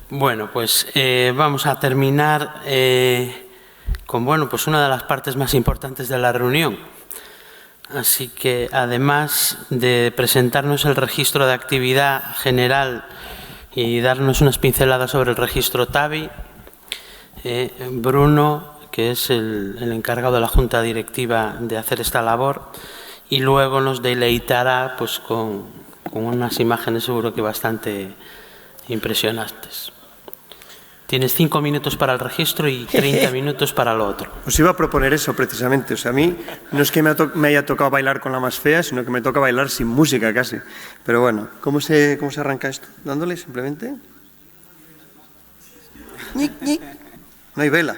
Bueno, pues vamos a terminar con pues una de las partes más importantes de la reunión. Así que, además de presentarnos el registro de actividad general y darnos unas pinceladas sobre el registro TABI, Bruno, que es el encargado de la Junta Directiva de hacer esta labor, y luego nos deleitará pues, con unas imágenes seguro que bastante impresionantes. Tienes 5 minutos para el registro y 30 minutos para lo otro. Os iba a proponer eso precisamente. O sea, a mí no es que me haya tocado bailar con la más fea, sino que me toca bailar sin música casi. Pero bueno, ¿cómo se arranca esto? ¿Dándole simplemente? No hay vela.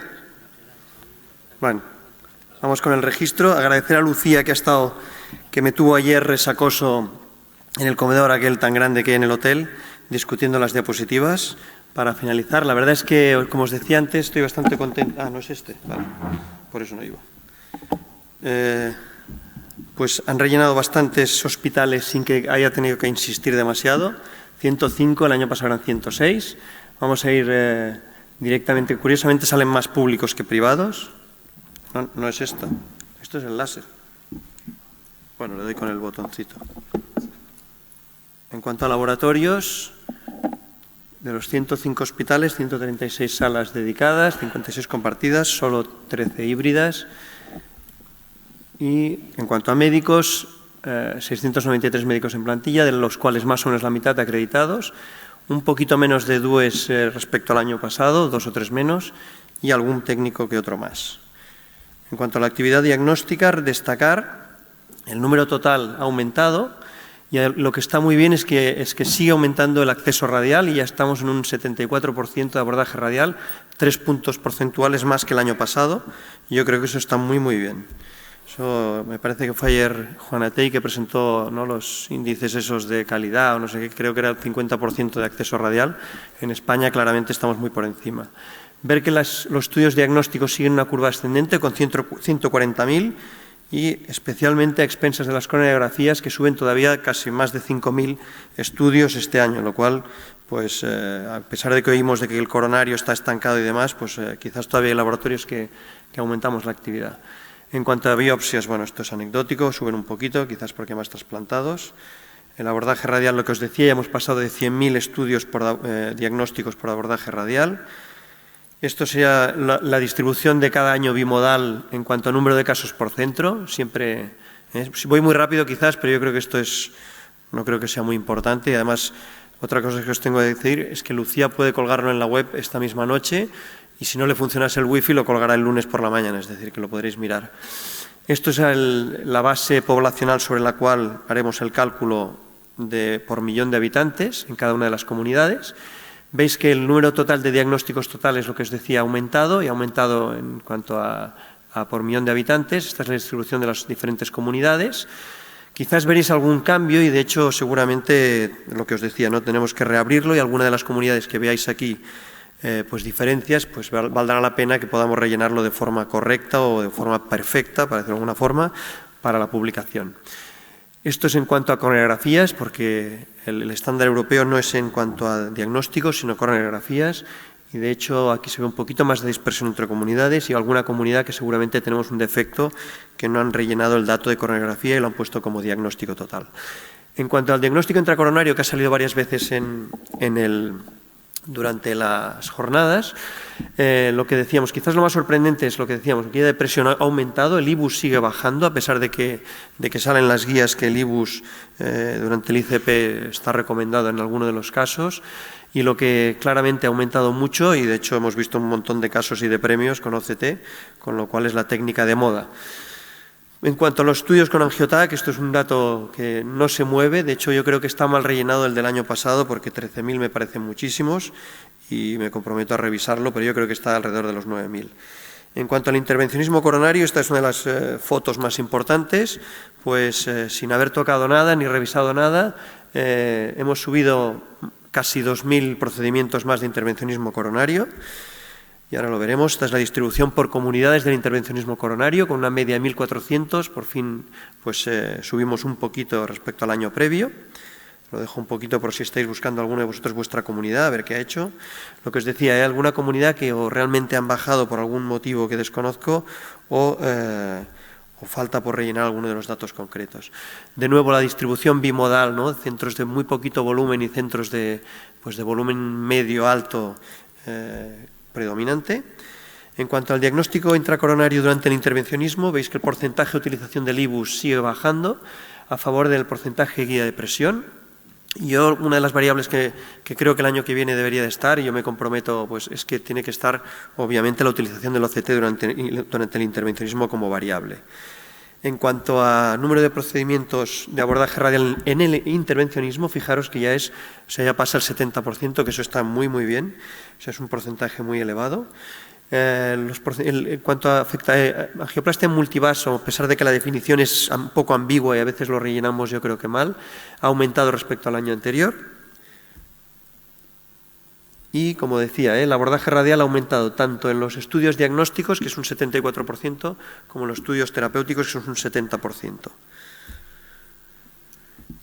Bueno, vamos con el registro. Agradecer a Lucía que me tuvo ayer resacoso en el comedor aquel tan grande que hay en el hotel, discutiendo las diapositivas. Para finalizar, la verdad es que, como os decía antes, estoy bastante contento. Ah, no es este, vale, por eso no iba. Pues han rellenado bastantes hospitales sin que haya tenido que insistir demasiado. 105, el año pasado eran 106. Vamos a ir directamente. Curiosamente salen más públicos que privados. No es esto. Esto es el láser. Bueno, le doy con el botoncito. En cuanto a laboratorios, de los 105 hospitales, 136 salas dedicadas, 56 compartidas, solo 13 híbridas. Y en cuanto a médicos, 693 médicos en plantilla, de los cuales más o menos la mitad acreditados, un poquito menos de DUEs respecto al año pasado, 2 o 3 menos, y algún técnico que otro más. En cuanto a la actividad diagnóstica, destacar el número total ha aumentado. Y lo que está muy bien es que sigue aumentando el acceso radial y ya estamos en un 74% de abordaje radial, 3 puntos porcentuales más que el año pasado. Y yo creo que eso está muy, muy bien. Eso me parece que fue ayer Juana Tey que presentó, ¿no?, los índices esos de calidad, o no sé qué, creo que era el 50% de acceso radial. En España claramente estamos muy por encima. Ver que los estudios diagnósticos siguen una curva ascendente con 140.000, y especialmente a expensas de las coronariografías, que suben todavía casi más de 5.000 estudios este año, lo cual, pues, a pesar de que oímos de que el coronario está estancado y demás, pues quizás todavía hay laboratorios que aumentamos la actividad. En cuanto a biopsias, bueno, esto es anecdótico, suben un poquito, quizás porque hay más trasplantados. El abordaje radial, lo que os decía, ya hemos pasado de 100.000 estudios diagnósticos por abordaje radial. Esto sería la distribución de cada año bimodal en cuanto a número de casos por centro. Siempre voy muy rápido quizás, pero yo creo que esto no creo que sea muy importante. Y además, otra cosa que os tengo que decir es que Lucía puede colgarlo en la web esta misma noche y si no le funcionase el wifi lo colgará el lunes por la mañana, es decir, que lo podréis mirar. Esto es la base poblacional sobre la cual haremos el cálculo por millón de habitantes en cada una de las comunidades. Veis que el número total de diagnósticos totales, lo que os decía, ha aumentado y ha aumentado en cuanto a por millón de habitantes. Esta es la distribución de las diferentes comunidades. Quizás veréis algún cambio y, de hecho, seguramente, lo que os decía, ¿no?, tenemos que reabrirlo y alguna de las comunidades que veáis aquí, pues diferencias, pues valdrá la pena que podamos rellenarlo de forma correcta o de forma perfecta, para decirlo de alguna forma, para la publicación. Esto es en cuanto a coronariografías, porque el estándar europeo no es en cuanto a diagnósticos, sino coronariografías. Y, de hecho, aquí se ve un poquito más de dispersión entre comunidades y alguna comunidad que seguramente tenemos un defecto que no han rellenado el dato de coronariografía y lo han puesto como diagnóstico total. En cuanto al diagnóstico intracoronario, que ha salido varias veces durante las jornadas, lo que decíamos, quizás lo más sorprendente es lo que decíamos, la guía de presión ha aumentado, el IBUS sigue bajando, a pesar de que salen las guías que el IBUS durante el ICP está recomendado en alguno de los casos, y lo que claramente ha aumentado mucho, y de hecho hemos visto un montón de casos y de premios con OCT, con lo cual es la técnica de moda. En cuanto a los estudios con AngioTAC, esto es un dato que no se mueve. De hecho, yo creo que está mal rellenado el del año pasado porque 13.000 me parecen muchísimos y me comprometo a revisarlo, pero yo creo que está alrededor de los 9.000. En cuanto al intervencionismo coronario, esta es una de las fotos más importantes, pues sin haber tocado nada ni revisado nada, hemos subido casi 2.000 procedimientos más de intervencionismo coronario. Y ahora lo veremos. Esta es la distribución por comunidades del intervencionismo coronario, con una media de 1.400. Por fin, pues subimos un poquito respecto al año previo. Lo dejo un poquito por si estáis buscando alguno de vosotros vuestra comunidad, a ver qué ha hecho. Lo que os decía, hay alguna comunidad que o realmente han bajado por algún motivo que desconozco o falta por rellenar alguno de los datos concretos. De nuevo, la distribución bimodal, ¿no? Centros de muy poquito volumen y centros de volumen medio-alto predominante. En cuanto al diagnóstico intracoronario durante el intervencionismo, veis que el porcentaje de utilización del IBUS sigue bajando a favor del porcentaje guía de presión. Yo, una de las variables que creo que el año que viene debería de estar, y yo me comprometo, pues es que tiene que estar, obviamente, la utilización del OCT durante el intervencionismo como variable. En cuanto a número de procedimientos de abordaje radial en el intervencionismo, fijaros que ya pasa el 70%, que eso está muy, muy bien, o sea, es un porcentaje muy elevado. En cuanto a angioplastia multivaso, a pesar de que la definición es un poco ambigua y a veces lo rellenamos yo creo que mal, ha aumentado respecto al año anterior. Y, como decía, el abordaje radial ha aumentado tanto en los estudios diagnósticos, que es un 74%, como en los estudios terapéuticos, que es un 70%.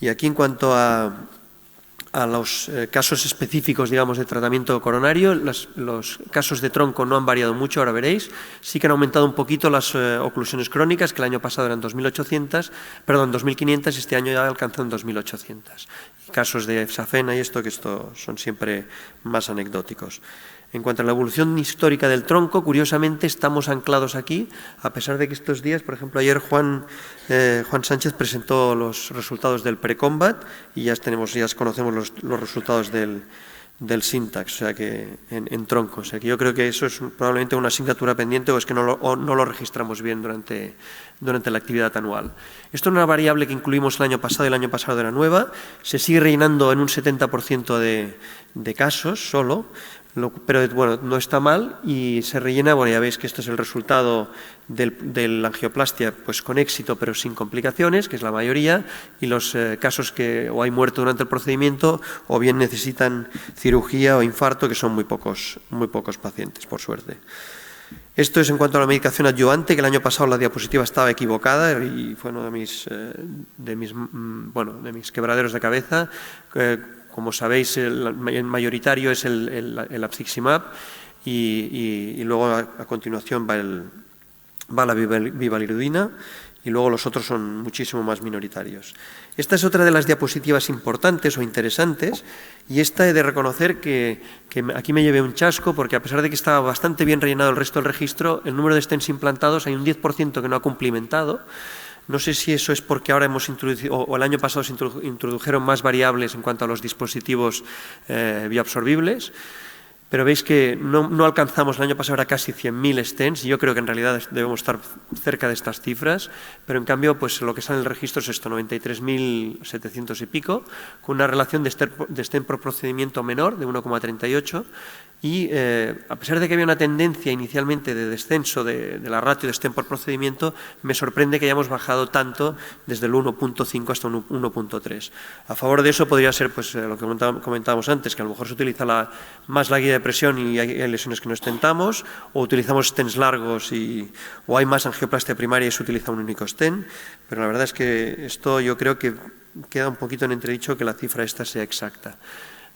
Y aquí, en cuanto a los casos específicos, digamos, de tratamiento coronario, los casos de tronco no han variado mucho, ahora veréis. Sí que han aumentado un poquito las oclusiones crónicas, que el año pasado eran 2.500, este año ya alcanzan 2.800. Casos de safena y esto son siempre más anecdóticos. En cuanto a la evolución histórica del tronco, curiosamente estamos anclados aquí, a pesar de que estos días, por ejemplo, ayer Juan Sánchez presentó los resultados del pre-combat y ya conocemos los resultados del syntax, o sea que en tronco. O sea que yo creo que eso es probablemente una asignatura pendiente o es que no lo registramos bien durante la actividad anual. Esto es una variable que incluimos el año pasado y el año pasado era nueva. Se sigue rellenando en un 70% de casos solo, pero bueno, no está mal y se rellena, bueno, ya veis que este es el resultado de la angioplastia, pues con éxito pero sin complicaciones, que es la mayoría, y los casos que o hay muerto durante el procedimiento o bien necesitan cirugía o infarto, que son muy pocos pacientes, por suerte. Esto es en cuanto a la medicación adyuvante, que el año pasado la diapositiva estaba equivocada y fue uno de mis quebraderos de cabeza. Como sabéis, el mayoritario es el Abciximab y luego a continuación va la vivalirudina y luego los otros son muchísimo más minoritarios. Esta es otra de las diapositivas importantes o interesantes y esta he de reconocer que aquí me llevé un chasco porque a pesar de que estaba bastante bien rellenado el resto del registro, el número de stents implantados hay un 10% que no ha cumplimentado. No sé si eso es porque ahora hemos introducido, o el año pasado se introdujeron más variables en cuanto a los dispositivos bioabsorbibles, pero veis que no alcanzamos, el año pasado era casi 100.000 stents, y yo creo que en realidad debemos estar cerca de estas cifras, pero en cambio pues lo que sale en el registro es esto, 93.700 y pico, con una relación de stent por procedimiento menor de 1,38, y a pesar de que había una tendencia inicialmente de descenso de la ratio de stent por procedimiento, me sorprende que hayamos bajado tanto desde el 1,5 hasta un 1,3. A favor de eso podría ser pues, lo que comentábamos antes, que a lo mejor se utiliza más la guía de presión y hay lesiones que no estentamos, o utilizamos stents largos o hay más angioplastia primaria y se utiliza un único stent, pero la verdad es que esto yo creo que queda un poquito en entredicho que la cifra esta sea exacta.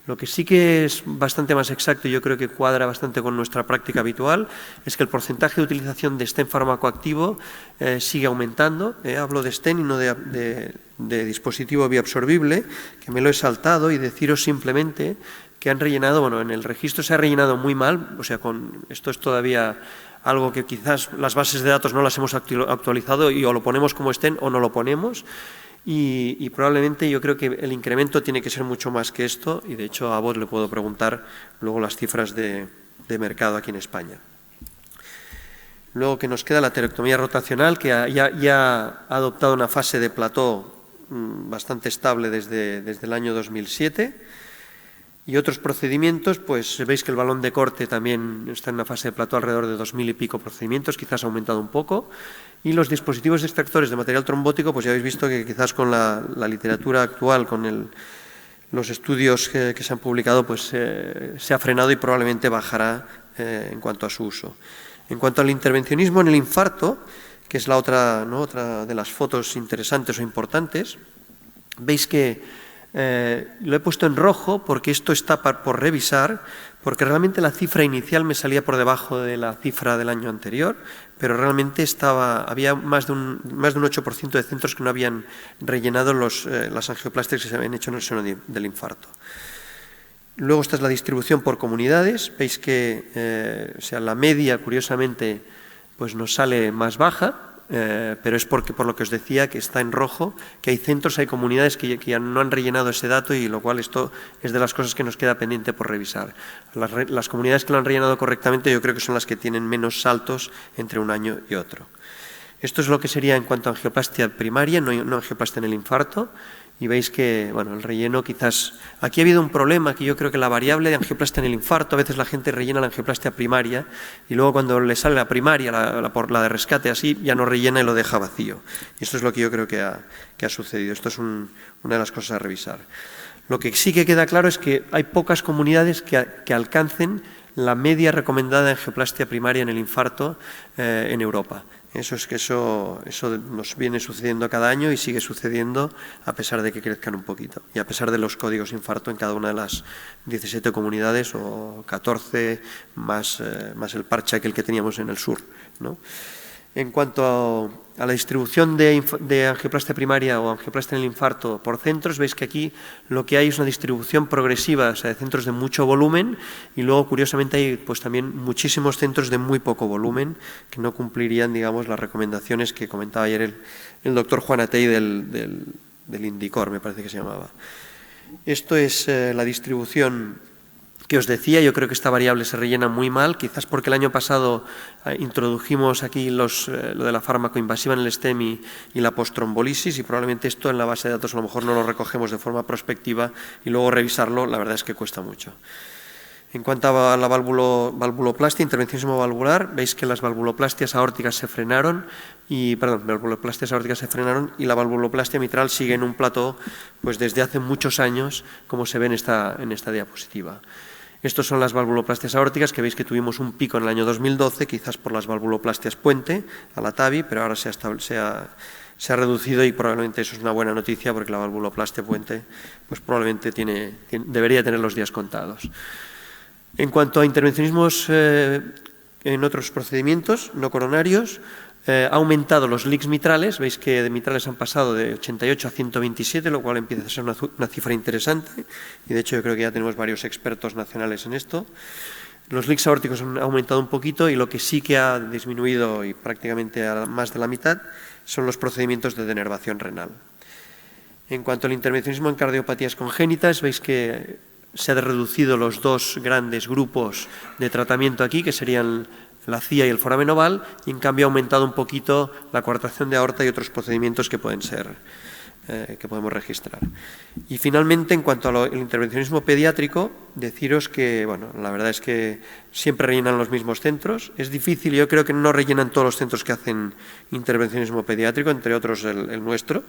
Lo que sí que es bastante más exacto y yo creo que cuadra bastante con nuestra práctica habitual es que el porcentaje de utilización de stent farmacoactivo sigue aumentando. Hablo de stent y no de dispositivo bioabsorbible, que me lo he saltado, y deciros simplemente que han rellenado, bueno, en el registro se ha rellenado muy mal, o sea, esto es todavía algo que quizás las bases de datos no las hemos actualizado y o lo ponemos como stent o no lo ponemos. Y probablemente yo creo que el incremento tiene que ser mucho más que esto y de hecho a vos le puedo preguntar luego las cifras de mercado aquí en España. Luego que nos queda la aterectomía rotacional, que ya ha adoptado una fase de plató bastante estable desde el año 2007. Y otros procedimientos, pues veis que el balón de corte también está en una fase de plató alrededor de 2.000 y pico procedimientos, quizás ha aumentado un poco. Y los dispositivos extractores de material trombótico, pues ya habéis visto que quizás con la literatura actual, con los estudios que se han publicado, pues se ha frenado y probablemente bajará en cuanto a su uso. En cuanto al intervencionismo en el infarto, que es la otra de las fotos interesantes o importantes, veis que Lo he puesto en rojo porque esto está por revisar, porque realmente la cifra inicial me salía por debajo de la cifra del año anterior, pero realmente había más de un 8% de centros que no habían rellenado las angioplastias que se habían hecho en el seno del infarto. Luego esta es la distribución por comunidades. Veis que la media, curiosamente, pues nos sale más baja, pero es por lo que os decía, que está en rojo, que hay centros, hay comunidades que ya no han rellenado ese dato, y lo cual esto es de las cosas que nos queda pendiente por revisar. Las comunidades que lo han rellenado correctamente yo creo que son las que tienen menos saltos entre un año y otro. Esto es lo que sería en cuanto a angioplastia primaria, no angioplastia en el infarto. Y veis que, bueno, el relleno quizás... Aquí ha habido un problema, que yo creo que la variable de angioplastia en el infarto, a veces la gente rellena la angioplastia primaria y luego cuando le sale la primaria, la de rescate así, ya no rellena y lo deja vacío. Y esto es lo que yo creo que ha sucedido. Esto es una de las cosas a revisar. Lo que sí que queda claro es que hay pocas comunidades que alcancen la media recomendada de angioplastia primaria en el infarto en Europa. Eso nos viene sucediendo cada año y sigue sucediendo a pesar de que crezcan un poquito y a pesar de los códigos infarto en cada una de las 17 comunidades o 14 más el parche aquel que teníamos en el sur, ¿no? En cuanto a la distribución de angioplastia primaria o angioplastia en el infarto por centros, veis que aquí lo que hay es una distribución progresiva, o sea, de centros de mucho volumen, y luego, curiosamente, hay pues también muchísimos centros de muy poco volumen que no cumplirían, digamos, las recomendaciones que comentaba ayer el doctor Juan Atey del Indicor, me parece que se llamaba. Esto es la distribución que os decía. Yo creo que esta variable se rellena muy mal, quizás porque el año pasado introdujimos aquí lo de la fármaco-invasiva en el STEMI y la postrombolisis, y probablemente esto en la base de datos a lo mejor no lo recogemos de forma prospectiva y luego revisarlo, la verdad es que cuesta mucho. En cuanto a la valvuloplastia, intervencionismo valvular, veis que las valvuloplastias aórticas se frenaron y la valvuloplastia mitral sigue en un plató pues desde hace muchos años, como se ve en esta diapositiva. Estas son las valvuloplastias aórticas, que veis que tuvimos un pico en el año 2012, quizás por las valvuloplastias puente a la TAVI, pero ahora se ha reducido y probablemente eso es una buena noticia, porque la valvuloplastia puente pues probablemente debería tener los días contados. En cuanto a intervencionismos en otros procedimientos no coronarios, ha aumentado los leaks mitrales. Veis que de mitrales han pasado de 88 a 127, lo cual empieza a ser una cifra interesante, y de hecho yo creo que ya tenemos varios expertos nacionales en esto. Los leaks aórticos han aumentado un poquito, y lo que sí que ha disminuido, y prácticamente a más de la mitad, son los procedimientos de denervación renal. En cuanto al intervencionismo en cardiopatías congénitas, veis que se han reducido los dos grandes grupos de tratamiento aquí, que serían la CIA y el foramen oval, y en cambio ha aumentado un poquito la coartación de aorta y otros procedimientos que podemos registrar. Y finalmente, en cuanto al intervencionismo pediátrico, deciros que, bueno, la verdad es que siempre rellenan los mismos centros. Es difícil, yo creo que no rellenan todos los centros que hacen intervencionismo pediátrico, entre otros el nuestro,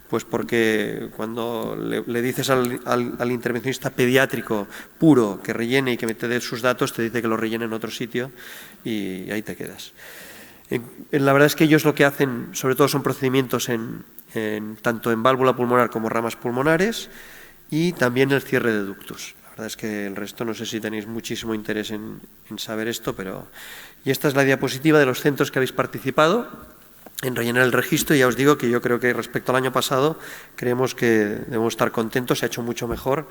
pues porque cuando le dices al intervencionista pediátrico puro que rellene y que te dé sus datos, te dice que lo rellene en otro sitio y ahí te quedas. La verdad es que ellos lo que hacen, sobre todo, son procedimientos tanto en válvula pulmonar como ramas pulmonares, y también el cierre de ductus. La verdad es que el resto no sé si tenéis muchísimo interés en saber esto, pero... Y esta es la diapositiva de los centros que habéis participado en rellenar el registro, y ya os digo que yo creo que respecto al año pasado creemos que debemos estar contentos, se ha hecho mucho mejor,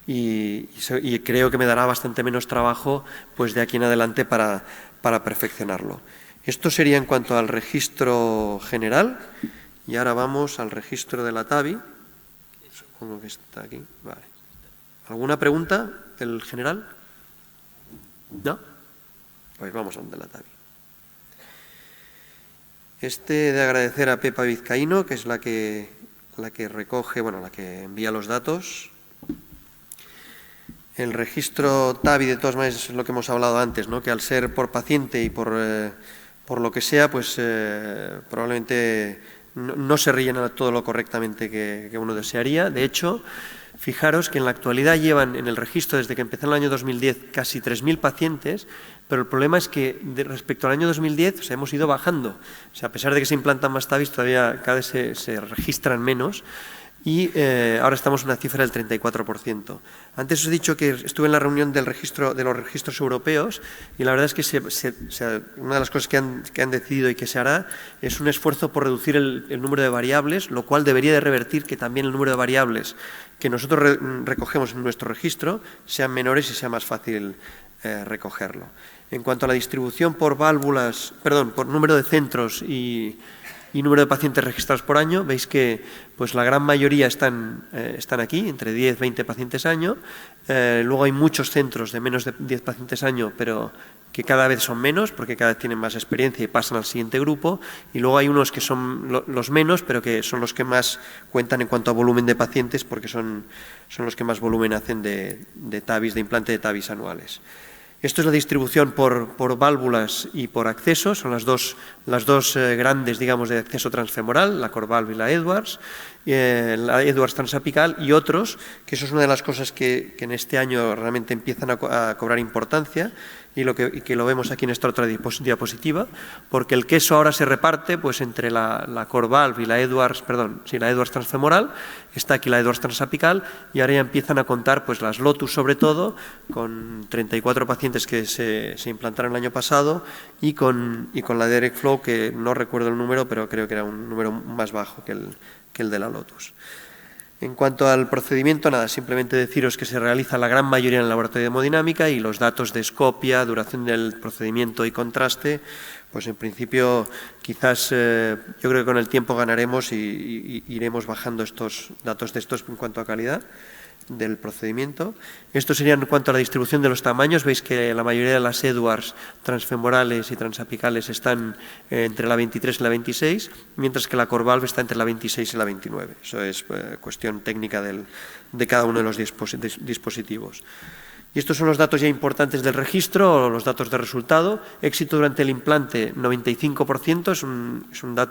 y creo que me dará bastante menos trabajo pues de aquí en adelante para perfeccionarlo. Esto sería en cuanto al registro general. Y ahora vamos al registro de la TAVI. Supongo que está aquí. Vale. ¿Alguna pregunta del general? ¿No? Pues vamos al de la TAVI. De agradecer a Pepa Vizcaíno, que es la que recoge, bueno, la que envía los datos. El registro TAVI, de todas maneras, es lo que hemos hablado antes, ¿no? Que al ser por paciente y por lo que sea, pues probablemente no se rellena todo lo correctamente que uno desearía. De hecho, fijaros que en la actualidad llevan en el registro, desde que empezó en el año 2010, casi 3.000 pacientes, pero el problema es que respecto al año 2010 hemos ido bajando. O sea, a pesar de que se implantan más TAVIs, todavía cada vez se registran menos. y ahora estamos en una cifra del 34%. Antes os he dicho que estuve en la reunión de los registros europeos y la verdad es que una de las cosas que han decidido y que se hará es un esfuerzo por reducir el número de variables, lo cual debería de revertir que también el número de variables que nosotros recogemos en nuestro registro sean menores y sea más fácil recogerlo. En cuanto a la distribución por número de centros y número de pacientes registrados por año, veis que pues, la gran mayoría están aquí, entre 10 y 20 pacientes año. Luego hay muchos centros de menos de 10 pacientes año, pero que cada vez son menos, porque cada vez tienen más experiencia y pasan al siguiente grupo. Y luego hay unos que son los menos, pero que son los que más cuentan en cuanto a volumen de pacientes, porque son los que más volumen hacen de TAVIs, de implante de TAVIs anuales. Esto es la distribución por válvulas y por acceso, son las dos grandes, digamos, de acceso transfemoral, la Corvalve y la Edwards transapical y otros, que eso es una de las cosas que en este año realmente empiezan a cobrar importancia y que lo vemos aquí en esta otra diapositiva, porque el queso ahora se reparte pues entre la Corvalve y la Edwards transfemoral, está aquí la Edwards transapical y ahora ya empiezan a contar pues las Lotus sobre todo, con 34 pacientes que se implantaron el año pasado y con la Derek Flow, que no recuerdo el número, pero creo que era un número más bajo que el de la Lotus. En cuanto al procedimiento, nada, simplemente deciros que se realiza la gran mayoría en el laboratorio de hemodinámica y los datos de escopia, duración del procedimiento y contraste, pues en principio quizás yo creo que con el tiempo ganaremos y iremos bajando estos datos en cuanto a calidad del procedimiento. Esto sería en cuanto a la distribución de los tamaños. Veis que la mayoría de las Edwards transfemorales y transapicales están entre la 23 y la 26, mientras que la Corvalve está entre la 26 y la 29. Eso es cuestión técnica de cada uno de los dispositivos. Y estos son los datos ya importantes del registro, o los datos de resultado. Éxito durante el implante, 95%,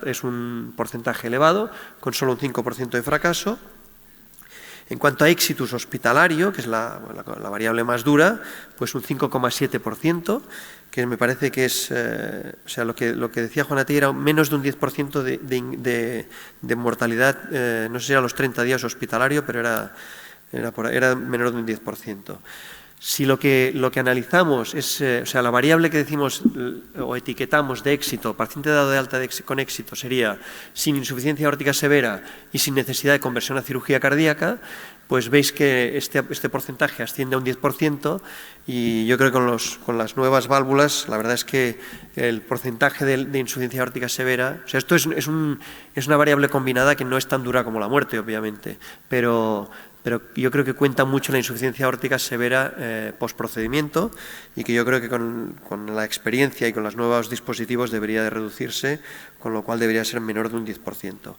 es un porcentaje elevado, con solo un 5% de fracaso. En cuanto a éxitus hospitalario, que es la variable más dura, pues un 5,7%, que me parece que es, lo que decía Juan Atey era menos de un 10% de mortalidad, no sé si era a los 30 días hospitalario, pero era menor de un 10%. Si lo que analizamos es, la variable que decimos o etiquetamos de éxito, paciente dado de alta con éxito, sería sin insuficiencia aórtica severa y sin necesidad de conversión a cirugía cardíaca, pues veis que este porcentaje asciende a un 10% y yo creo que con las nuevas válvulas, la verdad es que el porcentaje de insuficiencia aórtica severa, esto es una variable combinada que no es tan dura como la muerte, obviamente, pero yo creo que cuenta mucho la insuficiencia aórtica severa postprocedimiento y que yo creo que con la experiencia y con los nuevos dispositivos debería de reducirse, con lo cual debería ser menor de un 10%.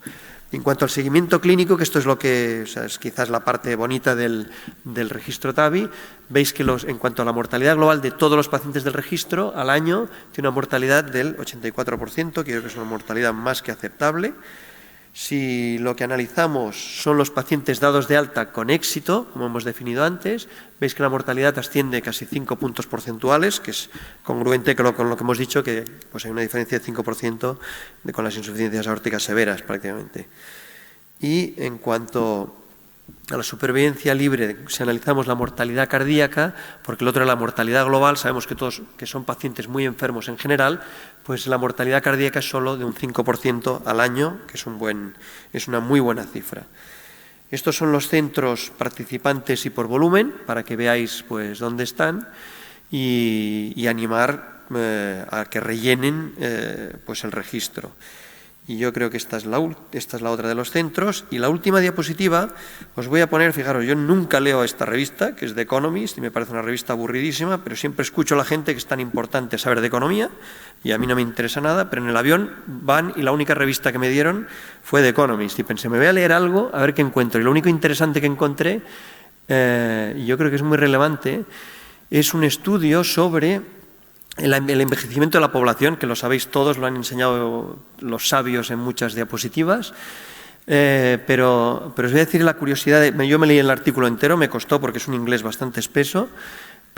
En cuanto al seguimiento clínico, que esto es lo que es quizás la parte bonita del registro TAVI, veis que en cuanto a la mortalidad global de todos los pacientes del registro, al año tiene una mortalidad del 84%, que creo que es una mortalidad más que aceptable. Si lo que analizamos son los pacientes dados de alta con éxito, como hemos definido antes, veis que la mortalidad asciende casi 5 puntos porcentuales, que es congruente con lo que hemos dicho, que pues hay una diferencia de 5% con las insuficiencias aórticas severas prácticamente. Y en cuanto a la supervivencia libre, si analizamos la mortalidad cardíaca, porque el otro es la mortalidad global, sabemos que son pacientes muy enfermos en general, pues la mortalidad cardíaca es solo de un 5% al año, que es una muy buena cifra. Estos son los centros participantes y por volumen, para que veáis pues dónde están y animar a que rellenen pues el registro. Y yo creo que esta es la otra de los centros. Y la última diapositiva os voy a poner, fijaros, yo nunca leo esta revista, que es The Economist, y me parece una revista aburridísima, pero siempre escucho a la gente que es tan importante saber de economía, y a mí no me interesa nada, pero en el avión van y la única revista que me dieron fue The Economist. Y pensé, me voy a leer algo, a ver qué encuentro. Y lo único interesante que encontré, y yo creo que es muy relevante, es un estudio sobre el envejecimiento de la población, que lo sabéis todos, lo han enseñado los sabios en muchas diapositivas, pero os voy a decir la curiosidad, yo me leí el artículo entero, me costó porque es un inglés bastante espeso,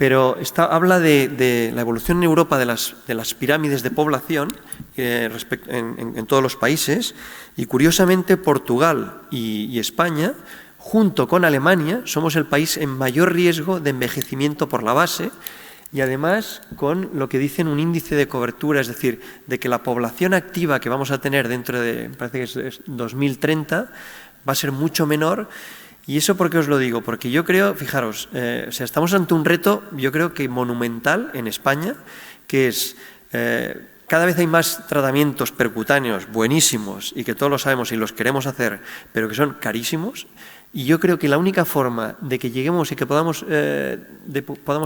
pero habla de la evolución en Europa de las pirámides de población en todos los países, y curiosamente Portugal y España, junto con Alemania, somos el país en mayor riesgo de envejecimiento por la base, y además con lo que dicen un índice de cobertura, es decir, de que la población activa que vamos a tener dentro de, parece que es 2030, va a ser mucho menor. ¿Y eso por qué os lo digo? Porque yo creo, fijaros, estamos ante un reto, yo creo que monumental en España, que es, cada vez hay más tratamientos percutáneos buenísimos y que todos lo sabemos y los queremos hacer, pero que son carísimos. Y yo creo que la única forma de que lleguemos y que podamos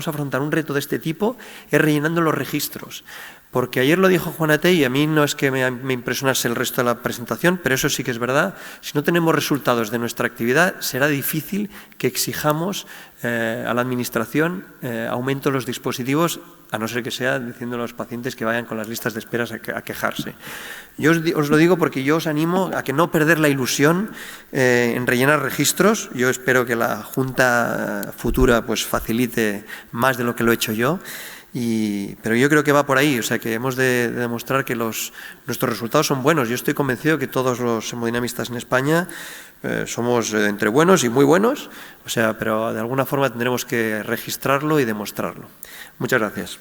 afrontar un reto de este tipo es rellenando los registros. Porque ayer lo dijo Juan Atey, y a mí no es que me impresionase el resto de la presentación, pero eso sí que es verdad. Si no tenemos resultados de nuestra actividad, será difícil que exijamos a la Administración aumento de los dispositivos, a no ser que sea diciendo a los pacientes que vayan con las listas de esperas a quejarse. Yo os lo digo porque yo os animo a que no perder la ilusión en rellenar registros. Yo espero que la Junta futura pues facilite más de lo que lo he hecho yo. Pero yo creo que va por ahí, o sea que hemos de demostrar que nuestros resultados son buenos. Yo estoy convencido que todos los hemodinamistas en España somos entre buenos y muy buenos, pero de alguna forma tendremos que registrarlo y demostrarlo. Muchas gracias.